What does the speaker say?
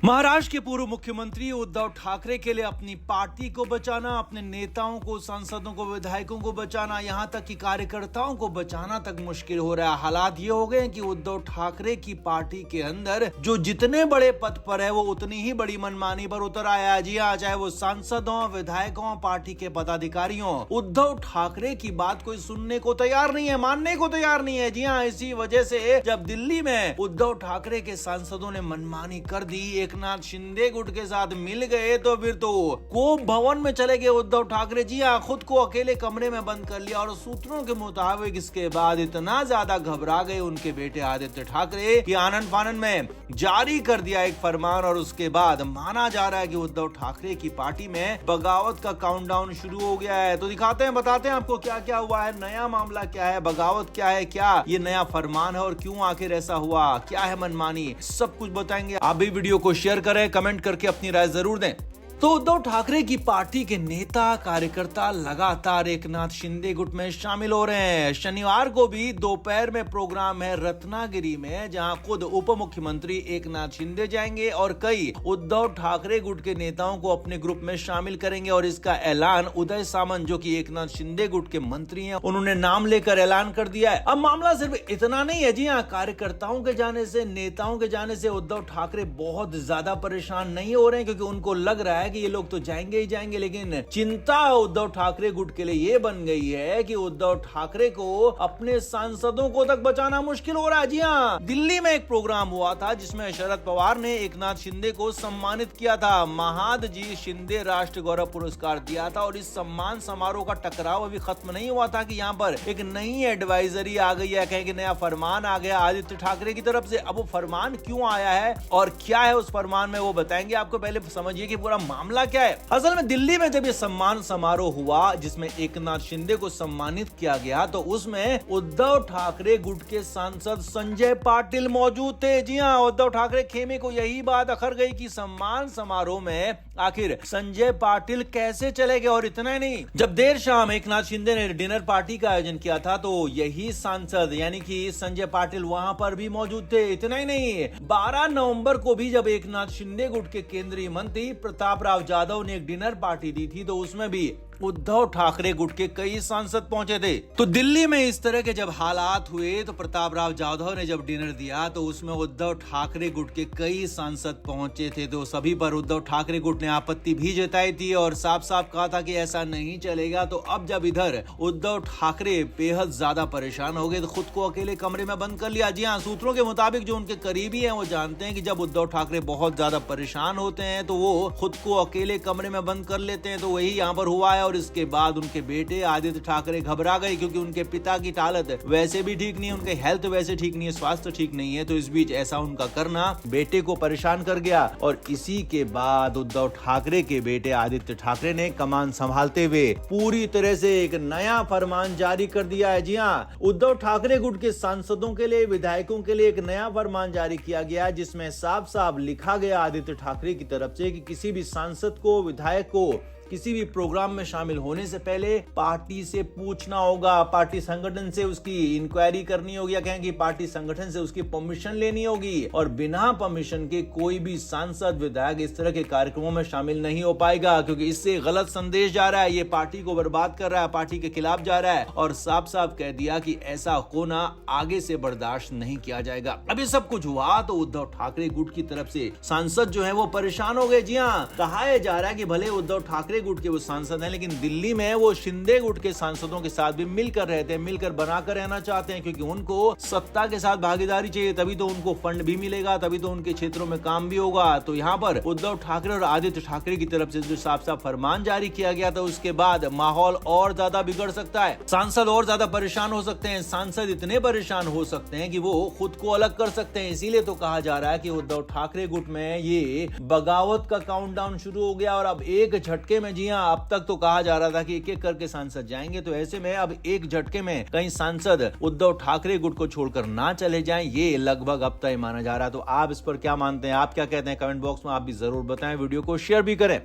महाराष्ट्र के पूर्व मुख्यमंत्री उद्धव ठाकरे के लिए अपनी पार्टी को बचाना, अपने नेताओं को, सांसदों को, विधायकों को बचाना, यहां तक कि कार्यकर्ताओं को बचाना तक मुश्किल हो रहा है। हालात ये हो गए हैं कि उद्धव ठाकरे की पार्टी के अंदर जो जितने बड़े पद पर है वो उतनी ही बड़ी मनमानी पर उतर आया है। जी हाँ, चाहे वो सांसदों, विधायकों, पार्टी के पदाधिकारियों, उद्धव ठाकरे की बात कोई सुनने को तैयार नहीं है, मानने को तैयार नहीं है। जी हाँ, इसी वजह से जब दिल्ली में उद्धव ठाकरे के सांसदों ने मनमानी कर दी, एकनाथ शिंदे गुट के साथ मिल गए, तो फिर तो कोप भवन में चले गए उद्धव ठाकरे। जी हाँ, खुद को अकेले कमरे में बंद कर लिया और सूत्रों के मुताबिक इसके बाद इतना ज्यादा घबरा गए उनके बेटे आदित्य ठाकरे कि आनन फानन में जारी कर दिया एक फरमान। और उसके बाद माना जा रहा है कि उद्धव ठाकरे की पार्टी में बगावत का काउंटडाउन शुरू हो गया है। तो दिखाते हैं, बताते हैं आपको क्या क्या हुआ है, नया मामला क्या है, बगावत क्या है, क्या ये नया फरमान है और क्यों आखिर ऐसा हुआ, क्या है मनमानी, सब कुछ बताएंगे। आप भी वीडियो को शेयर करें, कमेंट करके अपनी राय जरूर दें। तो उद्धव ठाकरे की पार्टी के नेता कार्यकर्ता लगातार एकनाथ शिंदे गुट में शामिल हो रहे हैं। शनिवार को भी दोपहर में प्रोग्राम है रत्नागिरी में, जहां खुद उप मुख्यमंत्री एकनाथ शिंदे जाएंगे और कई उद्धव ठाकरे गुट के नेताओं को अपने ग्रुप में शामिल करेंगे। और इसका ऐलान उदय सामंत, जो कि एकनाथ शिंदे गुट के मंत्री हैं, उन्होंने नाम लेकर ऐलान कर दिया है। अब मामला सिर्फ इतना नहीं है। जी हाँ, कार्यकर्ताओं के जाने से, नेताओं के जाने से उद्धव ठाकरे बहुत ज्यादा परेशान नहीं हो रहे हैं, क्योंकि उनको लग रहा है कि ये लोग तो जाएंगे ही जाएंगे। लेकिन चिंता उद्धव ठाकरे गुट के लिए ये बन गई है कि उद्धव ठाकरे को अपने सांसदों को तक बचाना मुश्किल हो रहा है। जी हाँ, दिल्ली में एक प्रोग्राम हुआ था जिसमें शरद पवार ने एकनाथ शिंदे को सम्मानित किया था, महादजी शिंदे राष्ट्र गौरव पुरस्कार दिया था। और इस सम्मान समारोह का टकराव अभी खत्म नहीं हुआ था कि यहाँ पर एक नई एडवाइजरी आ गई है, कहीं नया फरमान आ गया आदित्य ठाकरे की तरफ से। अब वो फरमान क्यों आया है और क्या है उस फरमान में, वो बताएंगे आपको। पहले समझिए कि पूरा मामला क्या है। असल में दिल्ली में जब ये सम्मान समारोह हुआ जिसमें एकनाथ शिंदे को सम्मानित किया गया, तो उसमें उद्धव ठाकरे गुट के सांसद संजय पाटिल मौजूद थे। जी हाँ, उद्धव ठाकरे खेमे को यही बात अखर गई कि सम्मान समारोह में आखिर संजय पाटिल कैसे चले गए। और इतना ही नहीं, जब देर शाम एकनाथ शिंदे ने डिनर पार्टी का आयोजन किया था, तो यही सांसद यानी कि संजय पाटिल वहां पर भी मौजूद थे। इतना ही नहीं, 12 नवंबर को भी जब एकनाथ शिंदे गुट के केंद्रीय मंत्री प्रताप राव जाधव ने एक डिनर पार्टी दी थी, तो उसमें भी उद्धव ठाकरे गुट के कई सांसद पहुंचे थे। तो दिल्ली में इस तरह के जब हालात हुए, तो प्रताप राव जाधव ने जब डिनर दिया, तो उसमें उद्धव ठाकरे गुट के कई सांसद पहुंचे थे। तो सभी पर उद्धव ठाकरे गुट ने आपत्ति भी जताई थी और साफ साफ कहा था कि ऐसा नहीं चलेगा। तो अब जब इधर उद्धव ठाकरे बेहद ज्यादा परेशान हो गए, तो खुद को अकेले कमरे में बंद कर लिया। जी हाँ, सूत्रों के मुताबिक जो उनके करीबी हैं वो जानते हैं कि जब उद्धव ठाकरे बहुत ज्यादा परेशान होते हैं तो वो खुद को अकेले कमरे में बंद कर लेते हैं। तो वही यहाँ पर हुआ है। और इसके बाद उनके बेटे आदित्य ठाकरे घबरा गए, क्योंकि उनके पिता की हालत वैसे भी ठीक नहीं है, उनके हेल्थ वैसे ठीक नहीं है, स्वास्थ्य ठीक नहीं है। तो इस बीच ऐसा उनका करना बेटे को परेशान कर गया। और इसी के बाद उद्धव ठाकरे के बेटे आदित्य ठाकरे ने कमान संभालते हुए पूरी तरह से एक नया फरमान जारी कर दिया है। जी हाँ, उद्धव ठाकरे गुट के सांसदों के लिए, विधायकों के लिए एक नया फरमान जारी किया गया, जिसमें साफ साफ लिखा गया आदित्य ठाकरे की तरफ से कि किसी भी सांसद को, विधायक को किसी भी प्रोग्राम में शामिल होने से पहले पार्टी से पूछना होगा, पार्टी संगठन से उसकी इंक्वायरी करनी होगी, या कहें कि पार्टी संगठन से उसकी परमिशन लेनी होगी। और बिना परमिशन के कोई भी सांसद, विधायक इस तरह के कार्यक्रमों में शामिल नहीं हो पाएगा, क्योंकि इससे गलत संदेश जा रहा है, ये पार्टी को बर्बाद कर रहा है, पार्टी के खिलाफ जा रहा है। और साफ साफ कह दिया कि ऐसा होना आगे से बर्दाश्त नहीं किया जाएगा। अब ये सब कुछ हुआ तो उद्धव ठाकरे गुट की तरफ से सांसद जो है वो परेशान हो गए। जी हाँ, कहा जा रहा है कि भले उद्धव ठाकरे गुट के वो सांसद हैं, लेकिन दिल्ली में वो शिंदे गुट के सांसदों के साथ भी मिलकर रहते हैं, मिलकर बनाकर रहना चाहते हैं, क्योंकि उनको सत्ता के साथ भागीदारी चाहिए, तभी तो उनको फंड भी मिलेगा, तभी तो उनके क्षेत्रों में काम भी होगा। तो यहाँ पर उद्धव ठाकरे और आदित्य ठाकरे की तरफ से जो साफ साफ फरमान जारी किया गया था, उसके बाद माहौल और ज्यादा बिगड़ सकता है, सांसद और ज्यादा परेशान हो सकते हैं, सांसद इतने परेशान हो सकते हैं कि वो खुद को अलग कर सकते हैं। इसीलिए तो कहा जा रहा है कि उद्धव ठाकरे गुट में ये बगावत का काउंटडाउन शुरू हो गया। और अब एक झटके में, जी हाँ, अब तक तो कहा जा रहा था कि एक एक करके सांसद जाएंगे, तो ऐसे में अब एक झटके में कई सांसद उद्धव ठाकरे गुट को छोड़कर ना चले जाएं, ये लगभग अब तय माना जा रहा है। तो आप इस पर क्या मानते हैं, आप क्या कहते हैं, कमेंट बॉक्स में आप भी जरूर बताएं, वीडियो को शेयर भी करें।